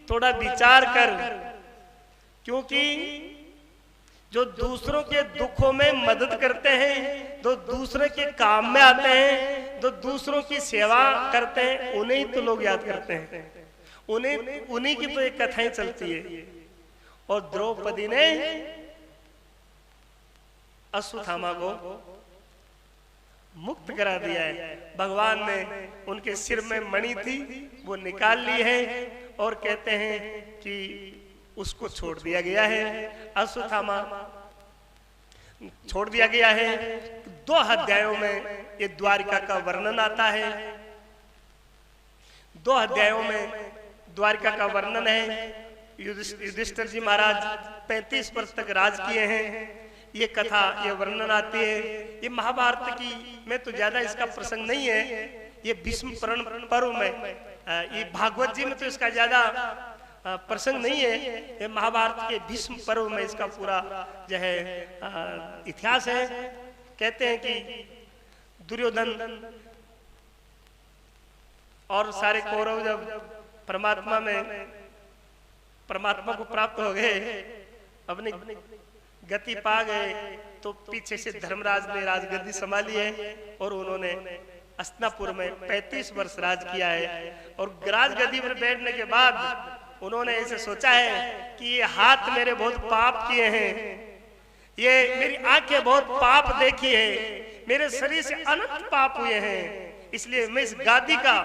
थोड़ा विचार कर, क्योंकि जो दूसरों के दुखों में मदद करते हैं, जो दूसरे के काम में आते हैं, जो दूसरों की सेवा करते हैं, उन्हें ही तो लोग याद करते हैं, उन्हीं की तो एक कथाएं चलती है। और द्रौपदी ने अश्वत्थामा को मुक्त करा दिया है। भगवान ने उनके सिर में मणि थी, वो निकाल ली है और कहते हैं कि उसको छोड़ दिया गया है। अश्वत्थामा छोड़ दिया गया है। 2 अध्यायों में ये द्वारिका का वर्णन आता है। 2 अध्यायों में द्वारिका का वर्णन है। युधिष्ठिर जी महाराज 35 वर्ष तक राज किए हैं। ये कथा, ये वर्णन आती है। ये महाभारत की में तो ज्यादा इसका प्रसंग नहीं है। ये भीष्म पर्व में, ये भागवत जी में तो इसका ज्यादा प्रसंग नहीं है। ये महाभारत के भीष्म पर्व में इसका पूरा जो है इतिहास है। कहते हैं कि दुर्योधन और सारे कौरव जब परमात्मा को प्राप्त हो गए, अपनी गति पा गए, तो पीछे से धर्मराज ने राजगद्दी संभाली है और उन्होंने हस्तिनापुर में 35 वर्ष राज किया है। और राजगद्दी पर बैठने के बाद उन्होंने ऐसे सोचा है कि ये हाथ मेरे बहुत पाप किए हैं, ये मेरी आंखें बहुत पाप देखी है, मेरे शरीर से अनंत पाप हुए हैं, इसलिए मैं इस गादी का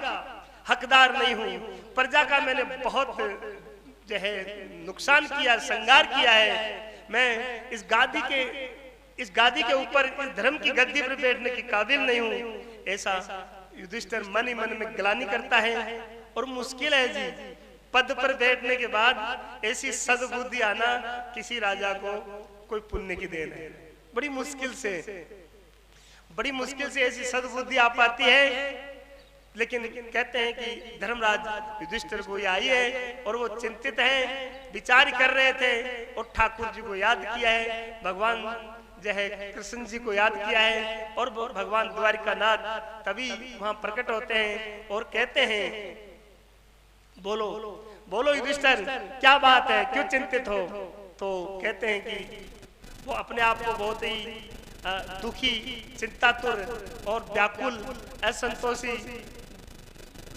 हकदार नहीं हूं। प्रजा का मैंने बहुत जो है नुकसान किया, संगार किया है। मैं इस गादी के ऊपर, इस धर्म की गद्दी पर बैठने के काबिल नहीं हूं। ऐसा युधिष्ठिर मन ही मन में ग्लानि करता है। और मुश्किल है जी, पद पर बैठने के बाद ऐसी सद्बुद्धि आना किसी राजा को कोई पुण्य की देन है। बड़ी मुश्किल से ऐसी सद्बुद्धि आ पाती है। लेकिन कहते हैं कि धर्मराज युधिष्ठिर को आई है और वो चिंतित हैं, विचार कर रहे थे और ठाकुर जी को याद किया है, भगवान जो है कृष्ण जी को याद किया है। और भगवान द्वारिकानाथ तभी वहां प्रकट होते हैं और कहते हैं, बोलो बोलो युधिष्ठिर, क्या बात है, क्यों चिंतित हो? तो कहते हैं कि वो अपने आप को बहुत ही दुखी, चिंतातुर और व्याकुल, असंतोषी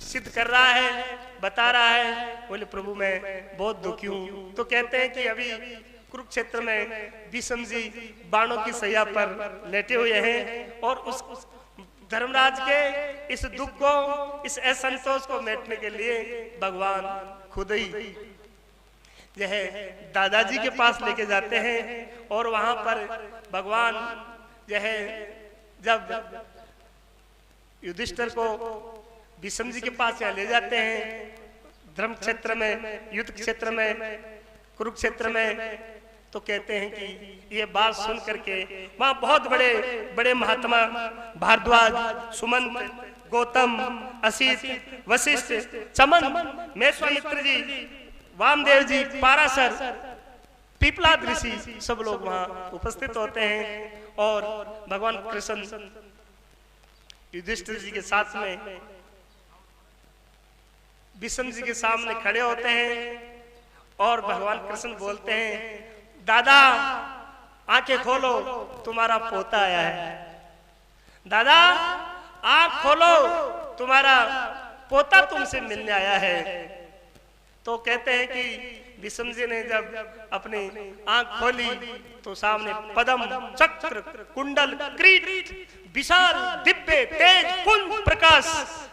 सिद्ध कर रहा है, बता रहा है। बोले प्रभु मैं बहुत दुखी हूँ। तो कहते हैं कि अभी कुरुक्षेत्र में भीष्म जी बाणों की सैया पर लेटे हुए हैं और उस धर्मराज के इस दुख को, इस असंतोष को मिटाने के लिए भगवान खुद ही जो है दादाजी के पास लेके जाते हैं। और वहां पर भगवान जो है जब युधिष्ठिर को भीष्म जी के पास यहाँ ले जाते हैं, धर्म क्षेत्र में, युद्ध क्षेत्र में, कुरुक्षेत्र में, तो कहते हैं कि ये बात सुन करके वहां बहुत बड़े बड़े महात्मा भारद्वाज, सुमंत, गौतम, असित, वशिष्ठ, चमन, मेश्वामित्र जी, वामदेव जी, पाराशर, पीपलाद ऋषि, सब लोग वहां उपस्थित होते हैं। और भगवान कृष्ण युधिष्ठिर जी के साथ में भीष्म जी के सामने खड़े होते हैं और भगवान कृष्ण बोलते हैं, दादा आंखें खोलो, तुम्हारा पोता आया है। दादा आंख खोलो, तुम्हारा पोता तुमसे मिलने आया है। तो कहते हैं कि भीष्म जी ने जब अपनी आंख खोली तो सामने पद्म, चक्र, कुंडल, किरीट, विशाल दिव्य तेज पुंज प्रकाश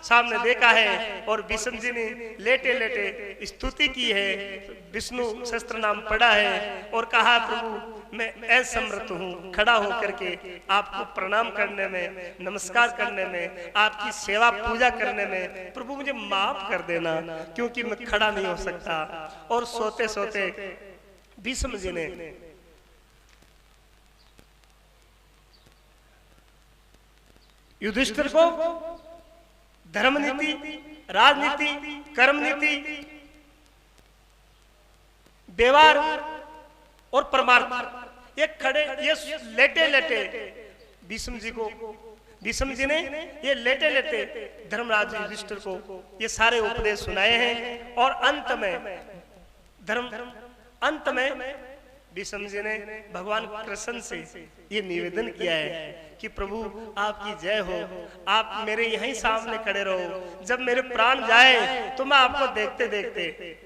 सामने देखा है। और भीष्म जी ने लेटे लेटे स्तुति की है, विष्णु सहस्त्र नाम पढ़ा है और कहा प्रभु मैं असमर्थ हूँ खड़ा होकर के आपको प्रणाम करने में, नमस्कार करने में, आपकी सेवा पूजा करने में, प्रभु मुझे माफ कर देना क्योंकि मैं खड़ा नहीं हो सकता। और सोते सोते भीष्म जी ने युधिष्ठिर को धर्म नीति, राजनीति, कर्म नीति, व्यवहार और परमार्थ, ये खड़े, ये लेटे लेटे भीष्म जी को भीष्म जी ने ये लेटे लेटे धर्मराज युधिष्ठिर को ये सारे उपदेश सुनाए हैं। और अंत में भीष्म जी ने भगवान कृष्ण से ये निवेदन किया है कि प्रभु आपकी जय हो, आप मेरे यहीं सामने खड़े रहो, जब मेरे प्राण जाए तो मैं आपको देखते देखते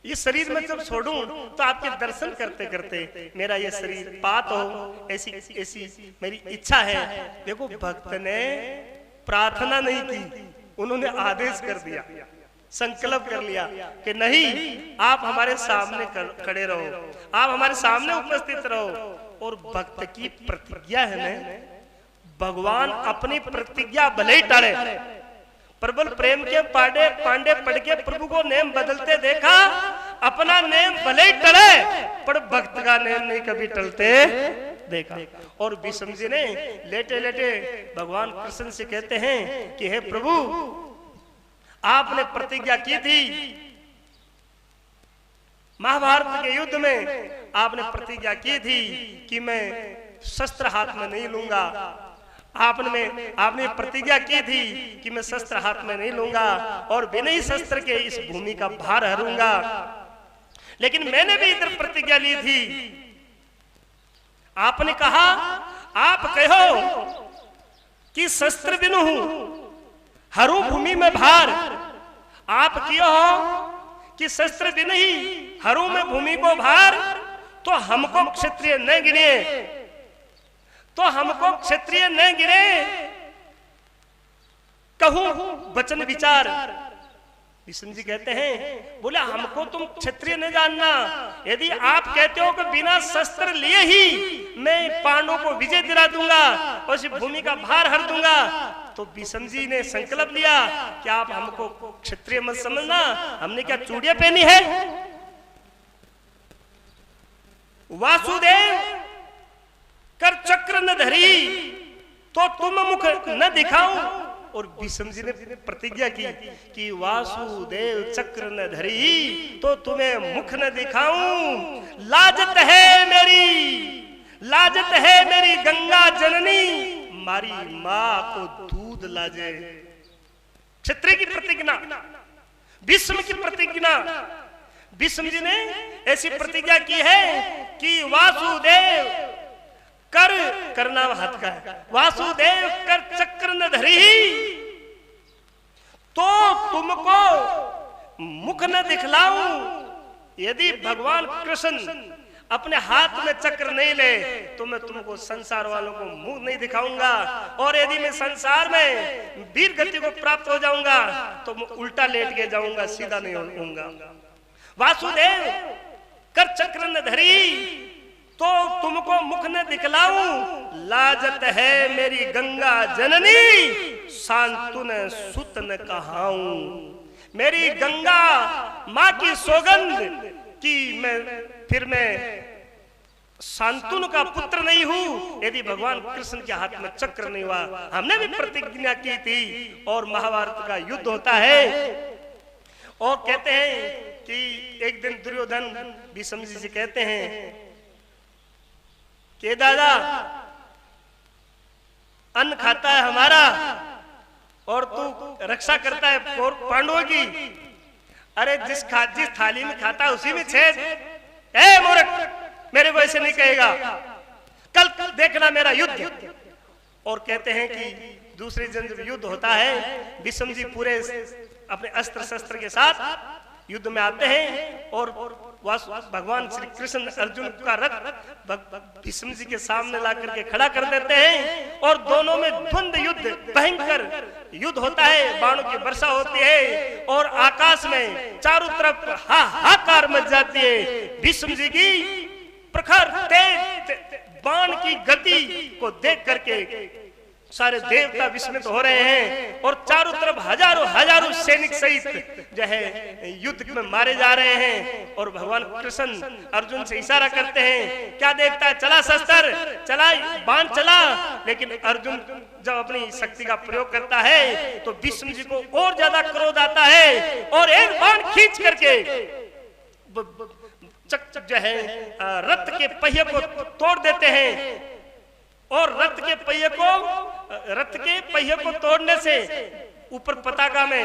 ये शरीर में जब छोड़ूं तो आपके दर्शन करते करते मेरा ये शरीर पात हो, ऐसी मेरी इच्छा है। देखो भक्त ने प्रार्थना नहीं की, उन्होंने आदेश कर दिया, संकल्प कर लिया कि नहीं, आप हमारे सामने खड़े रहो, आप हमारे सामने उपस्थित रहो। और भक्त की प्रतिज्ञा है ना, भगवान अपनी प्रतिज्ञा भले ही टाले, प्रबल प्रेम के पांडे पढ़ के प्रभु को नेम बदलते देखा, अपना नेम भले ही टले पर भक्त का नेम नहीं कभी टलते देखा। और भीष्म जी ने लेटे लेटे भगवान कृष्ण से कहते हैं कि हे प्रभु, आपने प्रतिज्ञा की थी महाभारत के युद्ध में, आपने प्रतिज्ञा की थी कि मैं शस्त्र हाथ में नहीं लूंगा, आपने प्रतिज्ञा की थी कि मैं शस्त्र हाथ में नहीं लूंगा और बिना ही शस्त्र के इस भूमि का भार हरूंगा। लेकिन मैंने भी इधर प्रतिज्ञा ली थी, आपने कहा, आप कहो कि शस्त्र बिनु हरू भूमि में भार, आप कियो हो कि शस्त्र बिनु ही हरू में भूमि को भार, तो हमको क्षत्रिय न गिने, तो हमको क्षत्रिय न गिरे, कहूं वचन विचार। भीष्म जी कहते हैं, बोले हमको तुम क्षत्रिय न जानना, यदि आप कहते हो कि बिना शस्त्र लिए ही मैं पांडवों को विजय दिला दूंगा और इस भूमि का भार हर दूंगा, तो भीष्म जी ने संकल्प लिया कि आप हमको क्षत्रिय मत समझना, हमने क्या चूड़ियां पहनी है। वासुदेव कर चक्र न धरी तो तुम मुख न दिखाऊं। और भीष्म जी ने प्रतिज्ञा की कि वासुदेव चक्र न धरी तो तुम्हें मुख न दिखाऊं। लाजत है मेरी गंगा जननी, मारी मां को दूध लाजे। क्षत्रिय की प्रतिज्ञा, भीष्म की प्रतिज्ञा। भीष्म जी ने ऐसी प्रतिज्ञा की है कि वासुदेव करना हाथ का है, वासुदेव कर चक्र न धरी तो तुमको मुख न दिखलाऊं। यदि भगवान कृष्ण अपने हाथ में चक्र नहीं ले तो मैं तुमको संसार वालों को मुंह नहीं दिखाऊंगा, और यदि मैं संसार में वीर गति को प्राप्त हो जाऊंगा तो मैं उल्टा लेट के जाऊंगा, सीधा नहीं होऊंगा। वासुदेव कर चक्र न धरी तो तुमको मुख न दिखलाऊं। लाजत है मेरी गंगा जननी, सांतुन सुत न कहाऊं। मेरी गंगा माँ की सौगंध कि मैं शांतनु का पुत्र नहीं हूं यदि भगवान कृष्ण के हाथ में चक्र नहीं हुआ। हमने भी प्रतिज्ञा की थी और महाभारत का युद्ध होता है। और कहते हैं कि एक दिन दुर्योधन भीष्म जी से कहते हैं कि दादा अन्न खाता है हमारा और तू रक्षा करता है पांडवों की। अरे जिस थाली में खाता है उसी में छेद। ए मूर्ख, मेरे को ऐसे नहीं कहेगा, कल देखना मेरा युद्ध। और कहते हैं कि दूसरे दिन जब युद्ध होता है, भीष्म जी पूरे अपने अस्त्र शस्त्र के साथ युद्ध में आते हैं और भगवान श्री कृष्ण अर्जुन का रथ भीष्म जी के सामने ला करके खड़ा कर देते हैं और दोनों में द्वंद्व युद्ध, भयंकर युद्ध होता है। बाणों की वर्षा होती है और आकाश में चारों तरफ हाहाकार मच जाती है। भीष्म जी की प्रखर तेज बाण की गति को देख करके सारे देवता विस्मित हो रहे हैं और चारों तरफ हजारों सैनिक सहित जो है युद्ध में मारे जा रहे हैं। और भगवान कृष्ण अर्जुन से इशारा करते हैं, क्या देखता है, चला शस्त्र, चला बाण चला। लेकिन अर्जुन जब अपनी शक्ति का प्रयोग करता है तो भीष्म जी को और ज्यादा क्रोध आता है और एक बाण खींच करके जो है रथ के पहिए को तोड़ देते हैं और रथ के पहिए को तोड़ने से ऊपर पताका में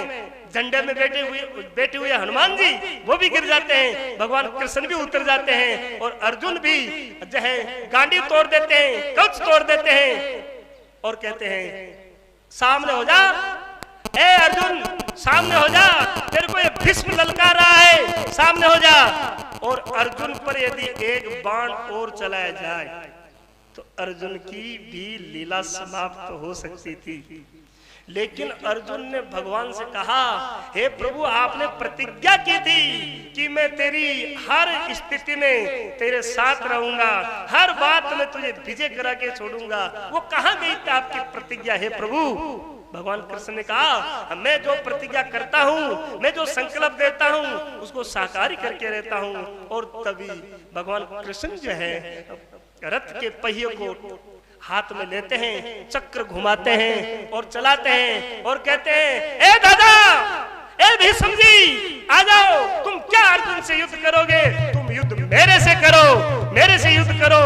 झंडे में बैठे हुए हनुमान जी वो भी गिर जाते हैं, भगवान कृष्ण भी उतर जाते हैं और अर्जुन भी जो है गांडी तोड़ देते हैं, कवच तोड़ देते हैं और कहते हैं सामने हो जा, ए अर्जुन सामने हो जा, तेरे को ये भीष्म ललकार रहा है, सामने हो जा। और अर्जुन पर यदि एक बाण और चलाया जाए तो अर्जुन की भी लीला समाप्त हो सकती थी, लेकिन अर्जुन ने भगवान से कहा, हे प्रभु आपने प्रतिज्ञा की थी कि मैं तेरी हर स्थिति में तेरे साथ रहूंगा, हर बात में तुझे विजय करा के छोड़ूंगा। वो कहां गई थी आपकी प्रतिज्ञा हे प्रभु? भगवान कृष्ण ने कहा, मैं जो प्रतिज्ञा करता हूँ, मैं जो संकल्प देता हूँ उसको साकार करके रहता हूँ। और तभी भगवान कृष्ण जो है रथ के पहिए को हाथ में लेते हैं, चक्र घुमाते हैं और चलाते हैं और कहते हैं, ए दादा, ए भीष्म जी आ जाओ, तुम क्या अर्जुन से युद्ध करोगे, तुम युद्ध मेरे से करो, मेरे से युद्ध करो।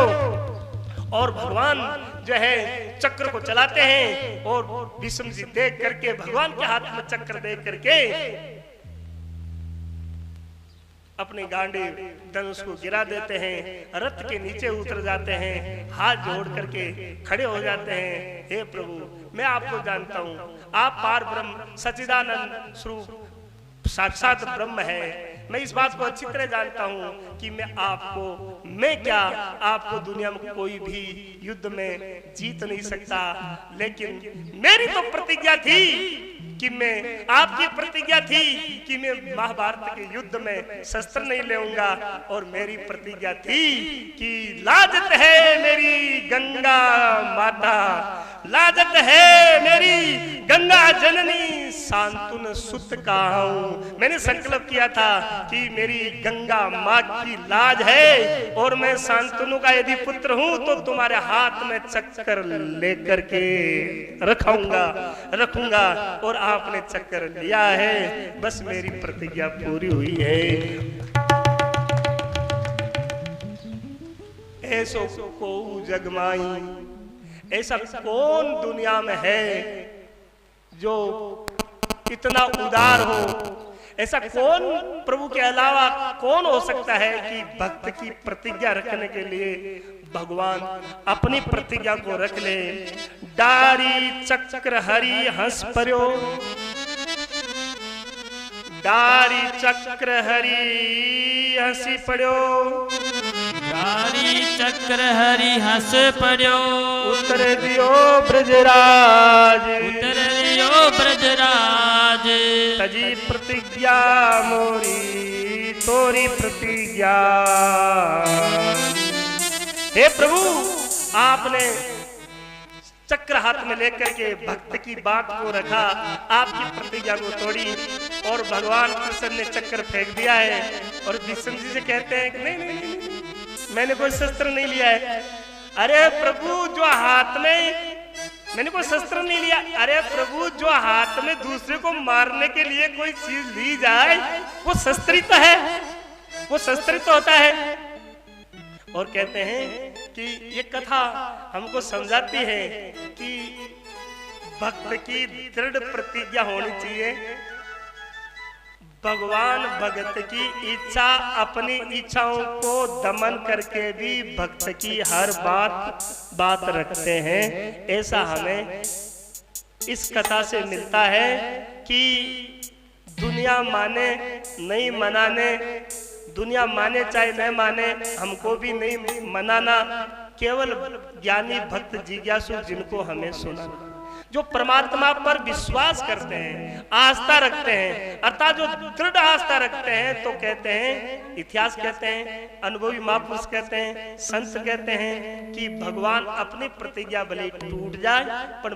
और भगवान जो है चक्र को चलाते हैं और भीष्म जी देख करके भगवान के हाथ में चक्र देख करके अपनी गांडी धनुष को गिरा देते हैं, रथ के नीचे उतर जाते हैं, हाथ जोड़ करके खड़े हो जाते हैं, हे प्रभु मैं आपको जानता हूँ, आप पार ब्रह्म सच्चिदानंद स्वरूप साक्षात ब्रह्म है। मैं इस बात को अच्छी तरह जानता हूँ कि मैं क्या आपको दुनिया में कोई भी युद्ध में जीत नहीं सकता, लेकिन मेरी तो प्रतिज्ञा थी कि मैं आपकी प्रतिज्ञा थी कि मैं महाभारत के युद्ध में शस्त्र नहीं लेऊंगा, और मेरी प्रतिज्ञा थी कि लाजत है मेरी गंगा माता, लाजत है मेरी गंगा जननी, सांतुन सुत कहा हूं। मैंने संकल्प किया था कि मेरी गंगा माँ की लाज है और मैं शांतनु का यदि पुत्र हूं तो तुम्हारे हाथ में चक्कर लेकर के रखूंगा, और आपने चक्कर लिया है, बस मेरी प्रतिज्ञा पूरी हुई है। ऐसो को जगमाई, ऐसा कौन दुनिया में है जो इतना उदार हो, ऐसा कौन प्रभु के अलावा कौन हो सकता है कि भक्त की प्रतिज्ञा रखने के लिए भगवान अपनी प्रतिज्ञा को रख ले। डारी चक्र हरि हंस पर्यो, डारी चक्र हरि हंसी पड़ो, डारी चक्र हरि हंस पड़ो, उतर दियो ब्रजराज, उतर दियो ब्रजराज, तजी प्रतिज्ञा मोरी तोरी प्रतिज्ञा। हे प्रभु आपने चक्र हाथ में लेकर के भक्त की बात को रखा, आपकी प्रतिज्ञा को तोड़ी और भगवान कृष्ण ने चक्र फेंक दिया है। और भीष्म जी से कहते हैं कि नहीं, मैंने कोई शस्त्र नहीं लिया है। अरे प्रभु जो हाथ में, मैंने कोई शस्त्र नहीं लिया। अरे प्रभु जो हाथ में दूसरे को मारने के लिए कोई चीज ली जाए वो शस्त्र ही तो है, वो शस्त्र तो होता है। और कहते हैं कि ये कथा हमको समझाती है कि भक्त की दृढ़ प्रतिज्ञा होनी चाहिए। भगवान भक्त की इच्छा, अपनी इच्छाओं को दमन करके भी भक्त की हर बात रखते हैं। ऐसा हमें इस कथा से मिलता है कि दुनिया माने नहीं मनाने, दुनिया माने चाहे न माने, हमको भी नहीं मनाना, केवल ज्ञानी भक्त जिज्ञासु जिनको हमें सुनाना, जो परमात्मा पर विश्वास करते हैं, आस्था रखते हैं, अर्थात जो दृढ़ आस्था रखते हैं, तो कहते हैं, इतिहास कहते हैं, अनुभवी महापुरुष कहते हैं, संत कहते हैं कि भगवान अपनी प्रतिज्ञा भले टूट जाए पर